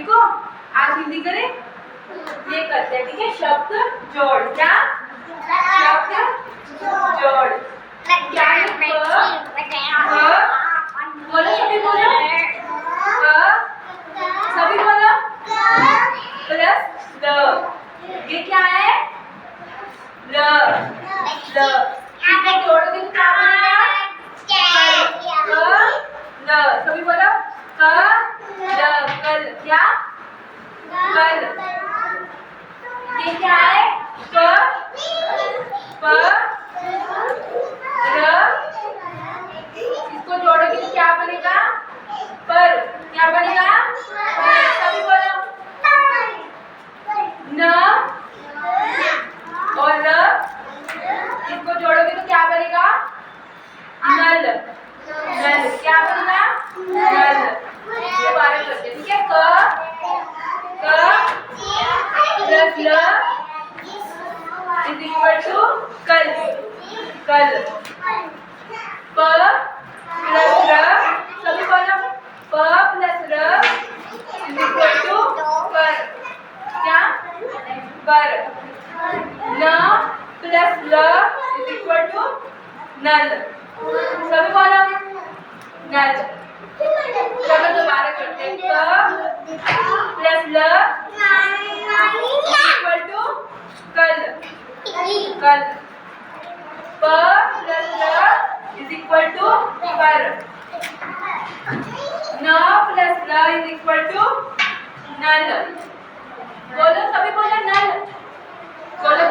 को आज हिंदी करें ये करते हैं, ठीक है। शब्द जोड़, क्या शब्द जोड़, क्या है? बोलो सभी, बोलो सभी बोलो प्लस द, ये क्या है? ल, इसको जोड़ोगे तो क्या बनेगा? ल, सभी बोलो कल, क्या कल, ये क्या है? प र, इसको जोड़ोगे तो क्या बनेगा? पर, क्या बनेगा? सभी बोलो न और ल, इसको जोड़ोगे तो क्या बनेगा? नल, नल, क्या बनेगा? नल। दोबारा करते हैं, ठीक है। क प्लस ल इज इक्वल टू कल, कल। प प्लस र, सभी बोलो प प्लस र इज इक्वल टू पर, क्या पर। न प्लस ल इज इक्वल टू नल, सभी बोलो नल। चलो दोबारा करते हैं। प प्लस ल इक्वल टू कल, कल। प प्लस ल इज इक्वल टू पर। न प्लस ल इज इक्वल टू नल, बोलो सभी बोलो नल, बोलो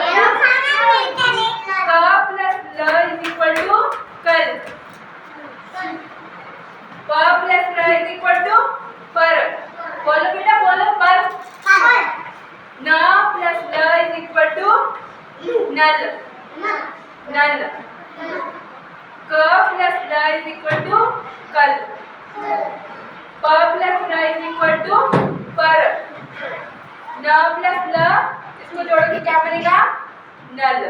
क प्लस ल इज इक्वल टू कल, प प्लस ल इज इक्वल टू पर, बोलो बेटा बोलो पर। न प्लस ल इज इक्वल टू नल, नल। क प्लस ल इज इक्वल टू कल, प प्लस ल इज इक्वल टू पर। न प्लस ल इसको जोड़ोगे क्या बनेगा? नल।